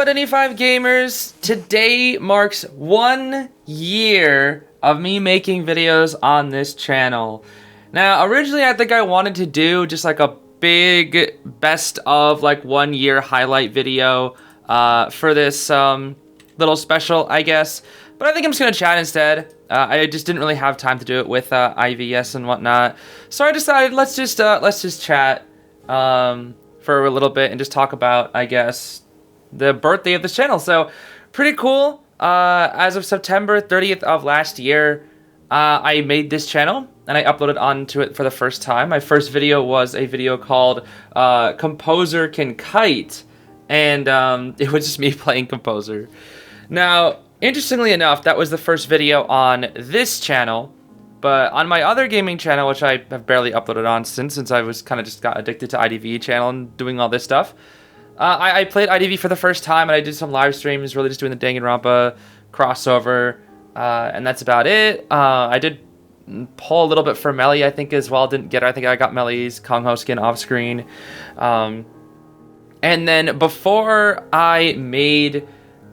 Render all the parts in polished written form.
Identify Gamers. Today marks 1 year of me making videos on this channel. Now, originally I think I wanted to do just like a big best of like 1 year highlight video for this little special, I guess. But I think I'm just gonna chat instead. I just didn't really have time to do it with IVS and whatnot, so I decided let's just chat for a little bit and just talk about, I guess, the birthday of this channel. So pretty cool. As of September 30th of last year, I made this channel and I uploaded onto it for the first time. My first video was a video called Composer Can Kite, and it was just me playing Composer. Now, interestingly enough, that was the first video on this channel, but on my other gaming channel, which I have barely uploaded on since I was kind of just got addicted to IDV channel and doing all this stuff, I played IDV for the first time, and I did some live streams, really just doing the Danganronpa crossover, and that's about it. I did pull a little bit for Melly, I think, as well. Didn't get her. I think I got Melly's Kong Ho skin off screen. And then before I made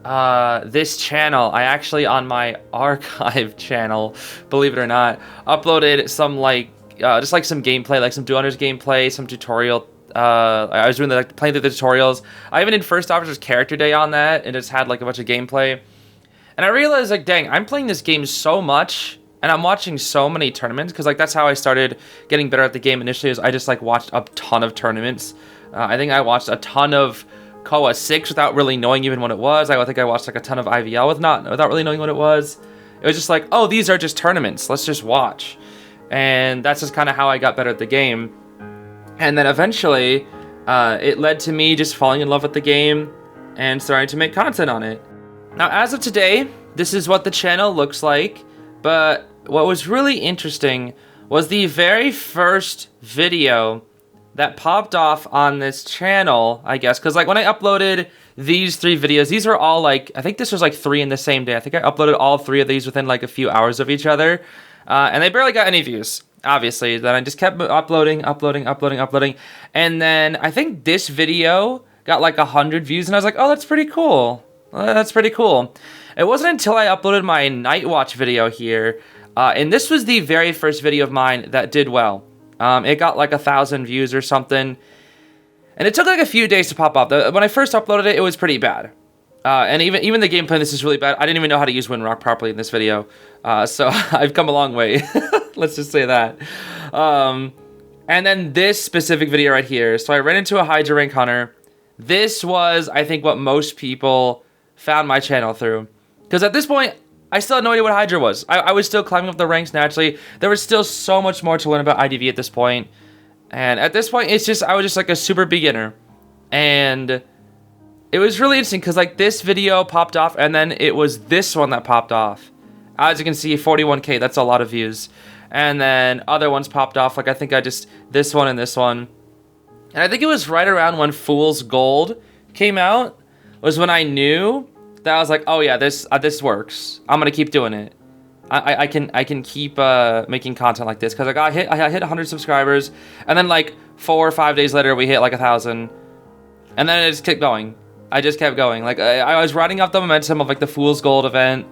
this channel, I actually, on my archive channel, believe it or not, uploaded some just like some gameplay, like some Duel Hunters gameplay, some tutorial. I was doing playing through the tutorials. I even did First Officer's Character Day on that, and just had like a bunch of gameplay. And I realized, like, dang, I'm playing this game so much, and I'm watching so many tournaments, because like that's how I started getting better at the game initially. Is I just like watched a ton of tournaments. I think I watched a ton of KOA 6 without really knowing even what it was. I think I watched like a ton of IVL without really knowing what it was. It was just like, oh, these are just tournaments. Let's just watch. And that's just kind of how I got better at the game. And then eventually, it led to me just falling in love with the game and starting to make content on it. Now, as of today, this is what the channel looks like. But what was really interesting was the very first video that popped off on this channel, I guess, because like when I uploaded these 3 videos, these were all like, I think this was like 3 in the same day. I think I uploaded all 3 of these within like a few hours of each other, and they barely got any views, obviously. Then I just kept uploading, and then I think this video got like 100 views, and I was like, oh, that's pretty cool. That's pretty cool. It wasn't until I uploaded my Night Watch video here, and this was the very first video of mine that did well. It got like 1,000 views or something, and it took like a few days to pop up. When I first uploaded it, it was pretty bad, and even the gameplay in this is really bad. I didn't even know how to use Windrock properly in this video, so I've come a long way. Let's just say that. And then this specific video right here. So I ran into a Hydra Rank Hunter. This was, I think, what most people found my channel through, because at this point, I still had no idea what Hydra was. I was still climbing up the ranks naturally. There was still so much more to learn about IDV at this point. And at this point, I was just like a super beginner. And it was really interesting because like this video popped off, and then it was this one that popped off. As you can see, 41K, that's a lot of views. And then other ones popped off, like I think this one and this one. And I think it was right around when Fool's Gold came out, was when I knew that I was like, oh yeah, this works. I'm gonna keep doing it. I can keep making content like this, because I hit 100 subscribers, and then like 4 or 5 days later we hit like 1,000, and then it just kept going. I just kept going. Like I was riding off the momentum of like the Fool's Gold event,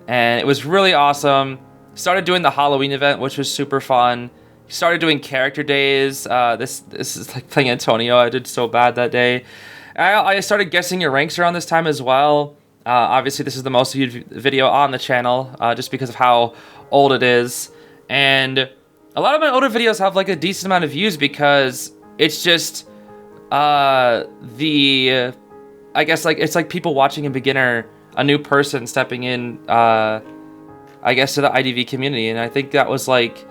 and it was really awesome. Started doing the Halloween event, which was super fun. Started doing character days. This is like playing Antonio. I did so bad that day. I started guessing your ranks around this time as well. Obviously, this is the most viewed video on the channel, just because of how old it is. And a lot of my older videos have like a decent amount of views, because it's just I guess like it's like people watching a beginner, a new person stepping in, I guess, to the IDV community. And I think that was like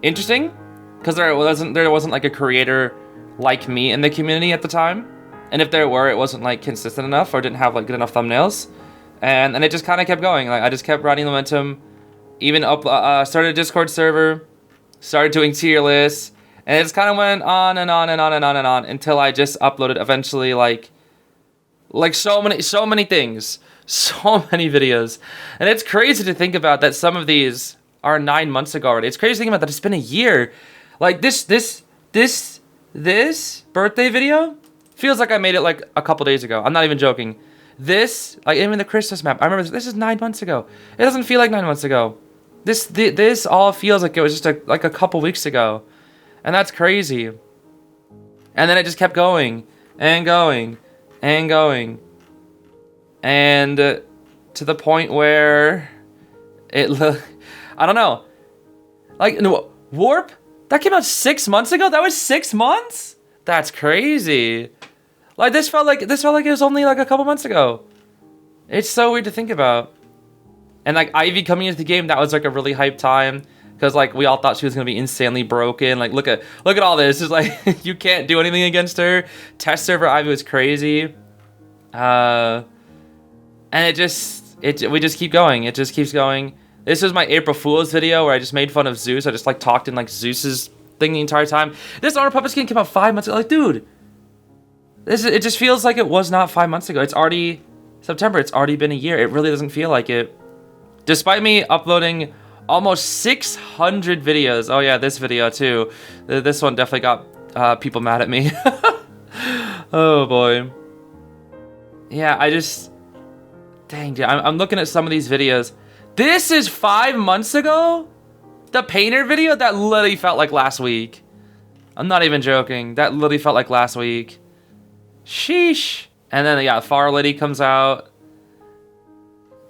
interesting, because there wasn't like a creator like me in the community at the time. And if there were, it wasn't like consistent enough, or didn't have like good enough thumbnails. And it just kind of kept going. Like I just kept riding momentum. Even started a Discord server, started doing tier lists, and it just kind of went on and on and on and on and on until I just uploaded eventually like so many things, so many videos. And it's crazy to think about that some of these are 9 months ago already. It's crazy to think about that it's been a year. Like this birthday video feels like I made it like a couple days ago. I'm not even joking. This, like even the Christmas map, I remember this is 9 months ago. It doesn't feel like 9 months ago. This all feels like it was just like a couple weeks ago. And that's crazy. And then it just kept going and going and going. And to the point where I don't know. Like, no, Warp? That came out 6 months ago? That was 6 months? That's crazy. Like, this felt like it was only like a couple months ago. It's so weird to think about. And like Ivy coming into the game, that was like a really hype time. Because like we all thought she was gonna be insanely broken. Like look at all this. It's like you can't do anything against her. Test server Ivy was crazy. And we just keep going. It just keeps going. This was my April Fool's video where I just made fun of Zeus. I just like talked in like Zeus's thing the entire time. This Honor Puppet skin came out 5 months ago. Like, dude, it just feels like it was not 5 months ago. It's already September. It's already been a year. It really doesn't feel like it. Despite me uploading almost 600 videos. Oh yeah, this video too. This one definitely got people mad at me. Oh boy. Yeah, dang, dude, I'm looking at some of these videos. This is 5 months ago? The painter video? That literally felt like last week. I'm not even joking. That literally felt like last week. Sheesh. And then, yeah, Far Lady comes out.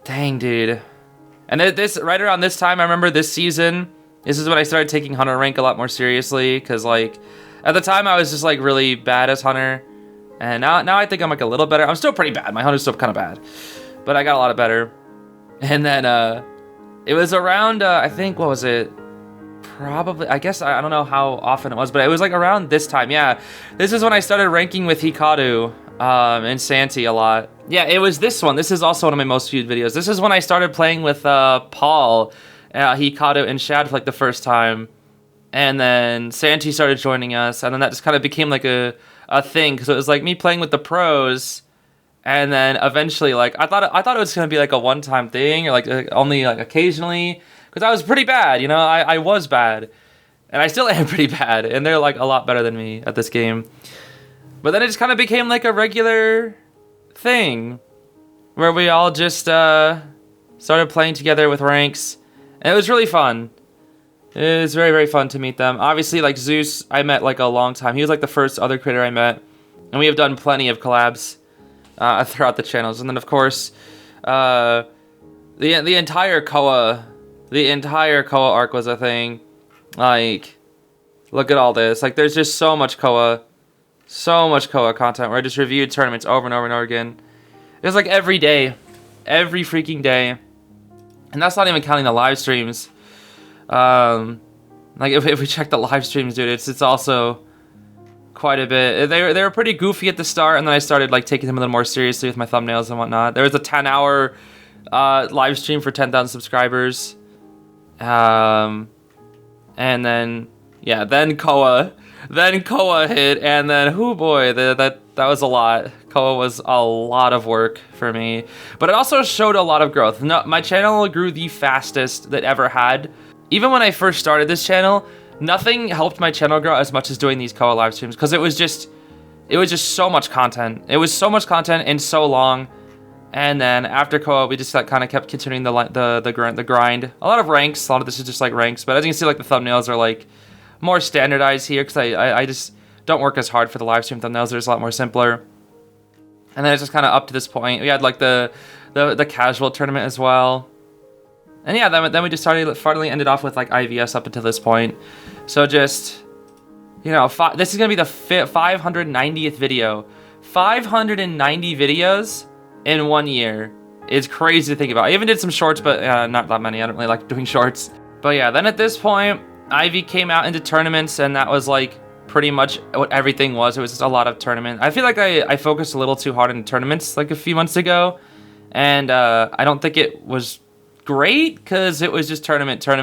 Dang, dude. And this, right around this time, I remember this season, this is when I started taking Hunter rank a lot more seriously. Because, like, at the time, I was just, like, really bad as Hunter. And now I think I'm, like, a little better. I'm still pretty bad. My Hunter's still kind of bad. But I got a lot better. And then, it was around, I think, what was it? Probably, I guess, I don't know how often it was, but it was, like, around this time. Yeah, this is when I started ranking with Hikaru and Santi a lot. Yeah, it was this one. This is also one of my most viewed videos. This is when I started playing with Paul, Hikaru, and Shad for, like, the first time. And then Santi started joining us, and then that just kind of became, like, a thing, because it was, like, me playing with the pros. And then eventually, like, I thought it was gonna be like a one-time thing, or like only like occasionally, because I was pretty bad, you know. I was bad, and I still am pretty bad, and they're like a lot better than me at this game. But then it just kind of became like a regular thing, where we all just started playing together with ranks, and it was really fun. It was very, very fun to meet them. Obviously, like Zeus, I met like a long time. He was like the first other creator I met, and we have done plenty of collabs throughout the channels. And then of course the entire Koa arc was a thing. Like, look at all this. Like, there's just so much Koa content where I just reviewed tournaments over and over and over again. It was like every day, every freaking day, and that's not even counting the live streams. Like if we check the live streams, dude, it's also quite a bit. They were pretty goofy at the start, and then I started like taking them a little more seriously with my thumbnails and whatnot. There was a 10-hour live stream for 10,000 subscribers, and then yeah, then Koa hit, and then oh boy, that was a lot. Koa was a lot of work for me, but it also showed a lot of growth. No, my channel grew the fastest that ever had. Even when I first started this channel, nothing helped my channel grow as much as doing these Koa live streams, because it was just so much content. It was so much content and so long. And then after Koa, we just like kind of kept continuing the grind. A lot of ranks. A lot of this is just like ranks. But as you can see, like the thumbnails are like more standardized here, because I just don't work as hard for the live stream thumbnails. They're just a lot more simpler. And then it's just kind of up to this point. We had like the casual tournament as well. And yeah, then we just finally ended off with like IVS up until this point. So just, you know, this is gonna be the 590th video. 590 videos in 1 year. It's crazy to think about. I even did some shorts, but not that many. I don't really like doing shorts. But yeah, then at this point, Ivy came out into tournaments, and that was like pretty much what everything was. It was just a lot of tournament. I feel like I focused a little too hard in tournaments like a few months ago, and I don't think it was great, because it was just tournament. It was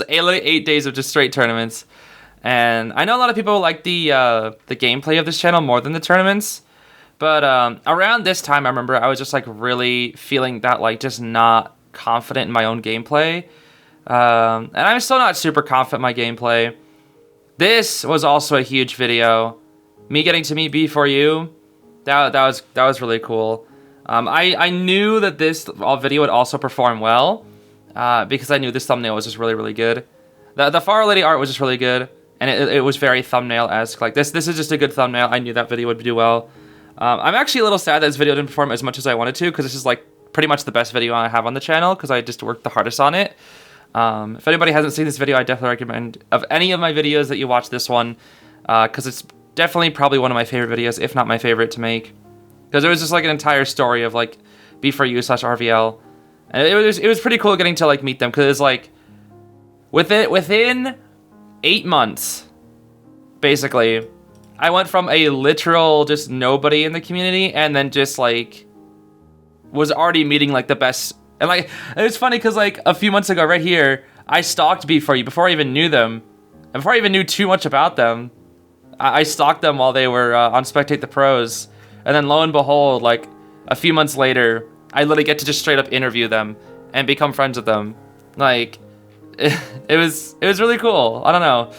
8 days of just straight tournaments. And I know a lot of people like the gameplay of this channel more than the tournaments, but around this time, I remember I was just like really feeling that like just not confident in my own gameplay, and I'm still not super confident in my gameplay. This was also a huge video. Me getting to meet B4U, That was really cool. I knew that this video would also perform well, because I knew this thumbnail was just really, really good. The Far Lady art was just really good, and it was very thumbnail-esque. Like, this is just a good thumbnail. I knew that video would do well. I'm actually a little sad that this video didn't perform as much as I wanted to, because this is, like, pretty much the best video I have on the channel, because I just worked the hardest on it. If anybody hasn't seen this video, I definitely recommend, of any of my videos, that you watch this one, because it's definitely probably one of my favorite videos, if not my favorite to make. Because it was just, like, an entire story of, like, B4U/RVL. And it was pretty cool getting to, like, meet them, because it was, like, within 8 months, basically, I went from a literal just nobody in the community, and then just, like, was already meeting, like, the best. And, like, it's funny because, like, a few months ago right here, I stalked B4U before I even knew them. And before I even knew too much about them, I stalked them while they were on Spectate the Pros. And then lo and behold, like, a few months later, I literally get to just straight up interview them and become friends with them. Like, it was really cool. I don't know.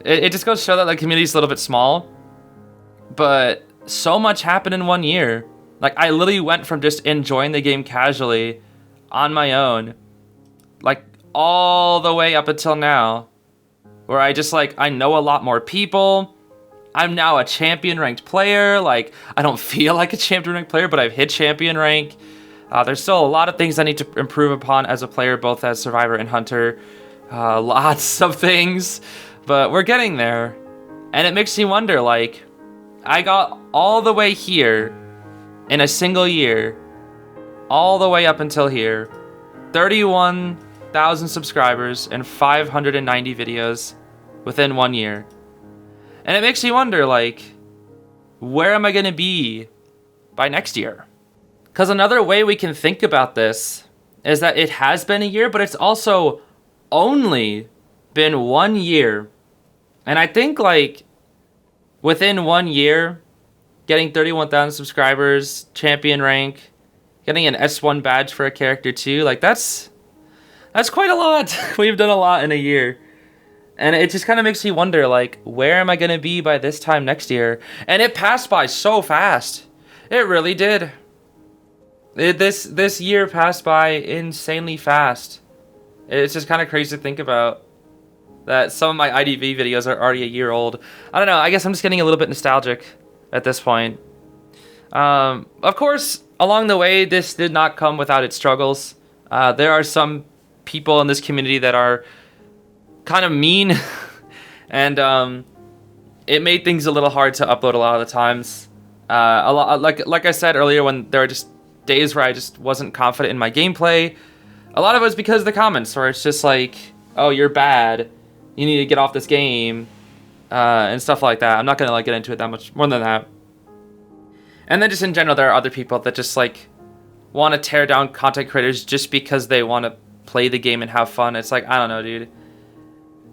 It just goes to show that the community's a little bit small, but so much happened in 1 year. Like, I literally went from just enjoying the game casually on my own, like, all the way up until now, where I just, like, I know a lot more people. I'm now a champion ranked player. Like, I don't feel like a champion ranked player, but I've hit champion rank. There's still a lot of things I need to improve upon as a player, both as Survivor and Hunter. Lots of things, but we're getting there. And it makes me wonder, like, I got all the way here in a single year, all the way up until here, 31,000 subscribers and 590 videos within 1 year. And it makes me wonder, like, where am I going to be by next year? Because another way we can think about this is that it has been a year, but it's also only been 1 year. And I think, like, within 1 year, getting 31,000 subscribers, champion rank, getting an S1 badge for a character too, like, that's quite a lot. We've done a lot in a year. And it just kind of makes me wonder, like, where am I going to be by this time next year? And it passed by so fast. It really did. This year passed by insanely fast. It's just kind of crazy to think about that some of my IDV videos are already a year old. I don't know. I guess I'm just getting a little bit nostalgic at this point. Of course, along the way, this did not come without its struggles. There are some people in this community that are kind of mean, and it made things a little hard to upload a lot of the times. A lot, like I said earlier, when there were just days where I just wasn't confident in my gameplay. A lot of it was because of the comments, where it's just like, "Oh, you're bad. You need to get off this game," and stuff like that. I'm not gonna, like, get into it that much more than that. And then just in general, there are other people that just, like, want to tear down content creators just because they want to play the game and have fun. It's like, I don't know, dude.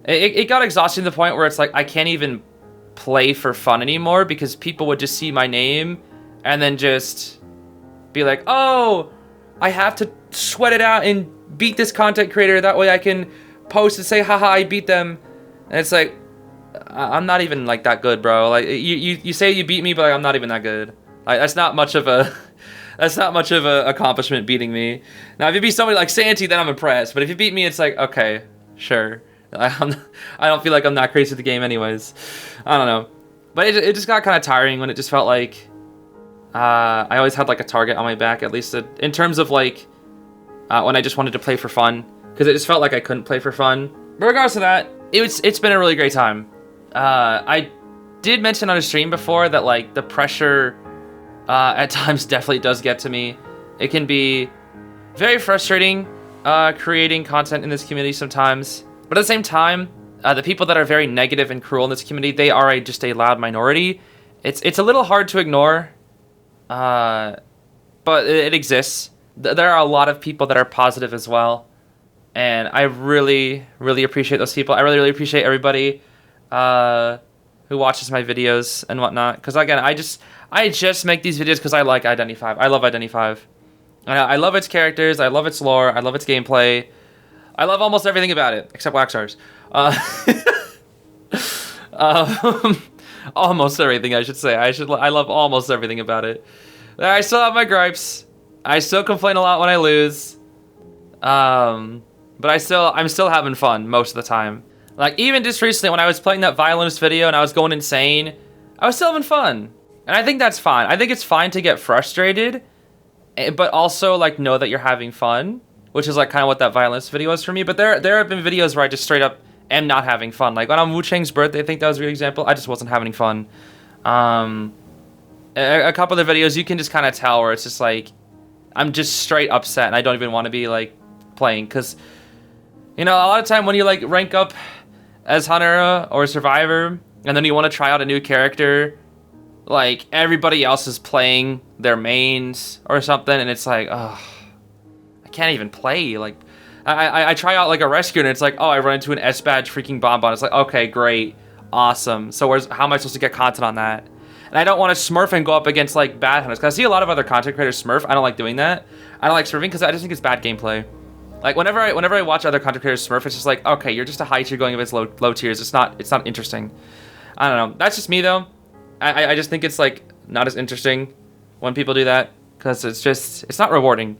It got exhausting to the point where it's like I can't even play for fun anymore, because people would just see my name and then just be like, "Oh, I have to sweat it out and beat this content creator. That way I can post and say, haha, I beat them." And it's like, I'm not even, like, that good, bro. Like, you say you beat me, but, like, I'm not even that good. Like, that's not much of a accomplishment, beating me. Now, if you beat somebody like Santi, then I'm impressed. But if you beat me, it's like, okay, sure. I don't feel like I'm that crazy at the game anyways. I don't know. But it just got kind of tiring when it just felt like I always had, like, a target on my back, at least in terms of, like, when I just wanted to play for fun. Because it just felt like I couldn't play for fun. But regardless of that, it's been a really great time. I did mention on a stream before that, like, the pressure at times definitely does get to me. It can be very frustrating creating content in this community sometimes. But at the same time, the people that are very negative and cruel in this community, they are just a loud minority. It's a little hard to ignore, but it exists. There are a lot of people that are positive as well. And I really, really appreciate those people. I really, really appreciate everybody who watches my videos and whatnot. Because, again, I just make these videos because I like Identity 5. I love Identity 5. I love its characters. I love its lore. I love its gameplay. I love almost everything about it, except Wax Stars. Almost everything, I should say. I love almost everything about it. I still have my gripes. I still complain a lot when I lose. But I'm still having fun most of the time. Like, even just recently when I was playing that violinist video and I was going insane, I was still having fun. And I think that's fine. I think it's fine to get frustrated, but also, like, know that you're having fun, which is, like, kind of what that violinist video was for me. But there have been videos where I just straight up am not having fun. Like, on Wu Chang's birthday, I think that was a good example. I just wasn't having fun. A couple of the videos, you can just kind of tell where it's just, like, I'm just straight upset and I don't even want to be, like, playing. Because, you know, a lot of time when you, like, rank up as Hunter or Survivor, and then you want to try out a new character, like, everybody else is playing their mains or something, and it's like, oh, I can't even play. Like, I try out, like, a rescue, and it's like, oh, I run into an S-Badge freaking Bonbon. It's like, okay, great, awesome. So how am I supposed to get content on that? And I don't want to smurf and go up against, like, bad hunters, because I see a lot of other content creators smurf. I don't like doing that. I don't like smurfing because I just think it's bad gameplay. Like, whenever I watch other content creators smurf, it's just like, okay, you're just a high tier going against low tiers. It's not interesting. I don't know. That's just me, though. I just think it's, like, not as interesting when people do that, because it's not rewarding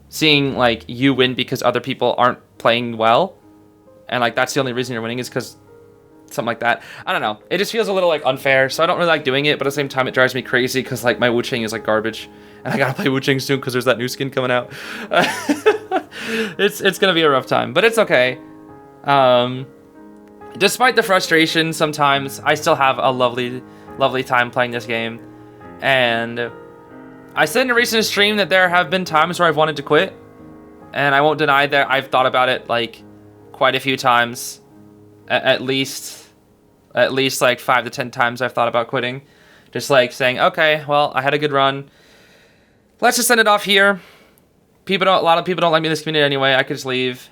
seeing, like, you win because other people aren't playing well, and, like, that's the only reason you're winning is because something like that. I don't know. It just feels a little, like, unfair, so I don't really like doing it, but at the same time, it drives me crazy because, like, my Wu Chang is, like, garbage, and I gotta play Wu Chang soon because there's that new skin coming out. It's gonna be a rough time, but it's okay. Despite the frustration sometimes, I still have a lovely time playing this game. And I said in a recent stream that there have been times where I've wanted to quit, and I won't deny that I've thought about it, like, quite a few times. At least like 5 to 10 times I've thought about quitting. Just like saying, okay, well, I had a good run. Let's just send it off here. A lot of people don't like me in this community anyway. I could just leave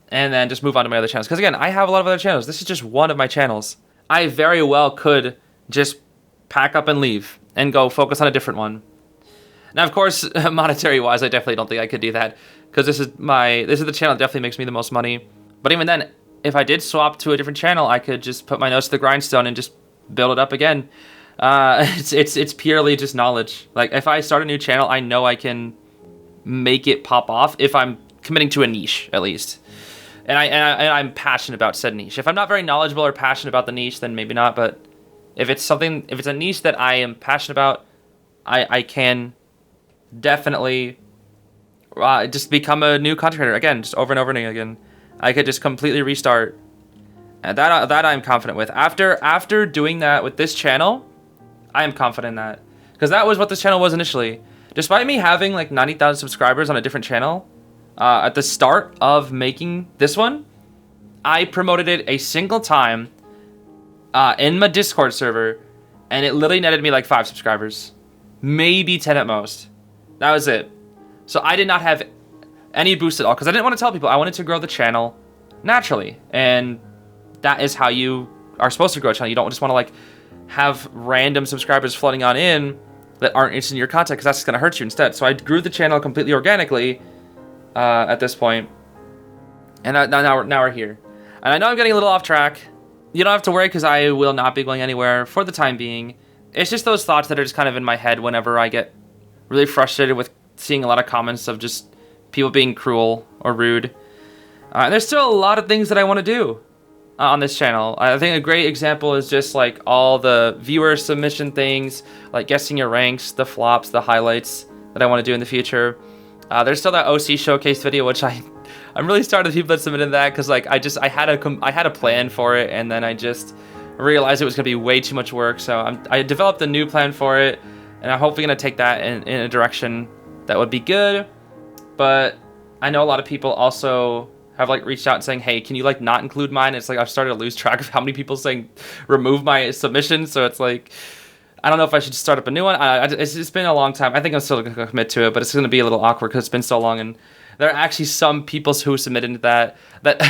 and then just move on to my other channels. Because again, I have a lot of other channels. This is just one of my channels. I very well could just pack up and leave and go focus on a different one. Now, of course, monetary wise, I definitely don't think I could do that, because this is the channel that definitely makes me the most money. But even then, if I did swap to a different channel, I could just put my nose to the grindstone and just build it up again. It's purely just knowledge. Like, if I start a new channel, I know I can make it pop off if I'm committing to a niche, at least. And I'm passionate about said niche. If I'm not very knowledgeable or passionate about the niche, then maybe not. But if it's a niche that I am passionate about, I can definitely just become a new content creator again, just over and over and again. I could just completely restart, and that I'm confident with. After doing that with this channel, I am confident in that, because that was what this channel was initially. Despite me having like 90,000 subscribers on a different channel, at the start of making this one, I promoted it a single time in my Discord server, and it literally netted me like 5 subscribers, maybe 10 at most. That was it. So I did not have any boost at all, because I didn't want to tell people. I wanted to grow the channel naturally, and that is how you are supposed to grow a channel. You don't just want to like have random subscribers flooding on in that aren't interested in your content, because that's just going to hurt you instead. So I grew the channel completely organically at this point, and now we're here. And I know I'm getting a little off track. You don't have to worry, because I will not be going anywhere for the time being. It's just those thoughts that are just kind of in my head whenever I get really frustrated with seeing a lot of comments of just people being cruel or rude. And there's still a lot of things that I want to do on this channel. I think a great example is just like all the viewer submission things, like guessing your ranks, the flops, the highlights that I want to do in the future. There's still that OC showcase video, which I'm really sorry to the people that submitted that, because like I had a plan for it, and then I just realized it was gonna be way too much work. So I developed a new plan for it, and I'm hopefully gonna take that in a direction that would be good. But I know a lot of people also have like reached out and saying, hey, can you like not include mine? It's like I've started to lose track of how many people saying remove my submission. So it's like, I don't know if I should start up a new one. It's been a long time. I think I'm still gonna commit to it, but it's gonna be a little awkward because it's been so long, and there are actually some people who submitted that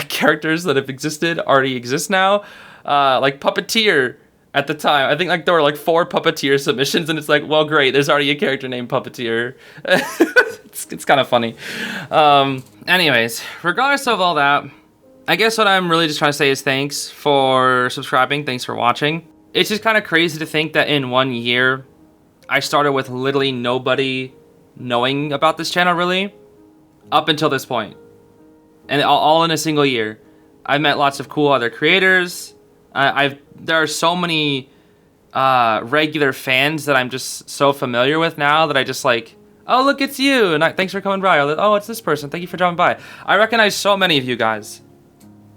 characters that have existed already exist now, like Puppeteer. At the time, I think like there were like 4 Puppeteer submissions, and it's like, well, great, there's already a character named Puppeteer. It's kind of funny. Anyways, regardless of all that, I guess what I'm really just trying to say is thanks for subscribing, thanks for watching. it's just kind of crazy to think that in 1 year, I started with literally nobody knowing about this channel really, up until this point. And all in a single year. I've met lots of cool other creators. There are so many regular fans that I'm just so familiar with now that I just like, oh, look, it's you, and thanks for coming by. Or, oh, it's this person, thank you for dropping by. I recognize so many of you guys.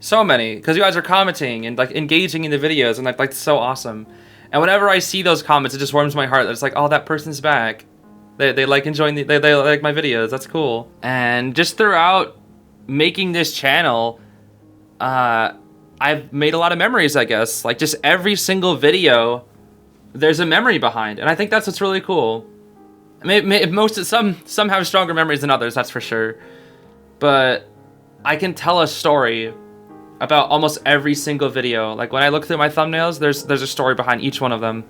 So many, because you guys are commenting and like engaging in the videos, and like it's so awesome. And whenever I see those comments, it just warms my heart that it's like, oh, that person's back. They like enjoying they like my videos. That's cool. And just throughout making this channel, I've made a lot of memories, I guess. Like just every single video, there's a memory behind, and I think that's what's really cool. Some have stronger memories than others, that's for sure. But I can tell a story about almost every single video. Like when I look through my thumbnails, there's a story behind each one of them.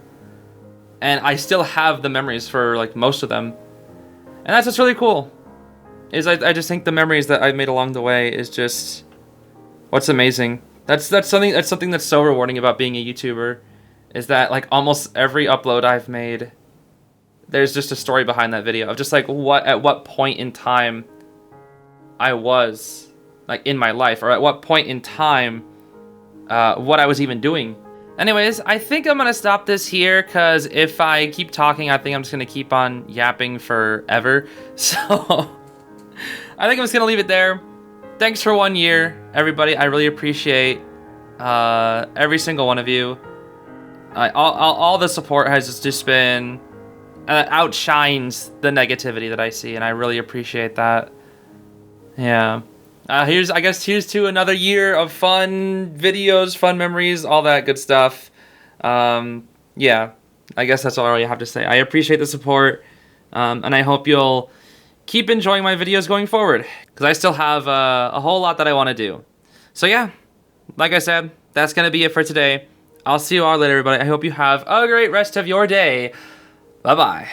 And I still have the memories for like most of them. And that's what's really cool. I just think the memories that I've made along the way is just what's amazing. That's something that's so rewarding about being a YouTuber, is that like almost every upload I've made, there's just a story behind that video of just like at what point in time I was like in my life, or at what point in time what I was even doing. Anyways, I think I'm gonna stop this here, because if I keep talking, I think I'm just gonna keep on yapping forever. So I think I'm just gonna leave it there. Thanks for 1 year, everybody. I really appreciate every single one of you. All the support has just been outshines the negativity that I see, and I really appreciate that. Yeah. Here's to another year of fun videos, fun memories, all that good stuff. Yeah, I guess that's all I have to say. I appreciate the support, and I hope you'll keep enjoying my videos going forward, because I still have a whole lot that I want to do. So yeah, like I said, that's going to be it for today. I'll see you all later, everybody. I hope you have a great rest of your day. Bye-bye.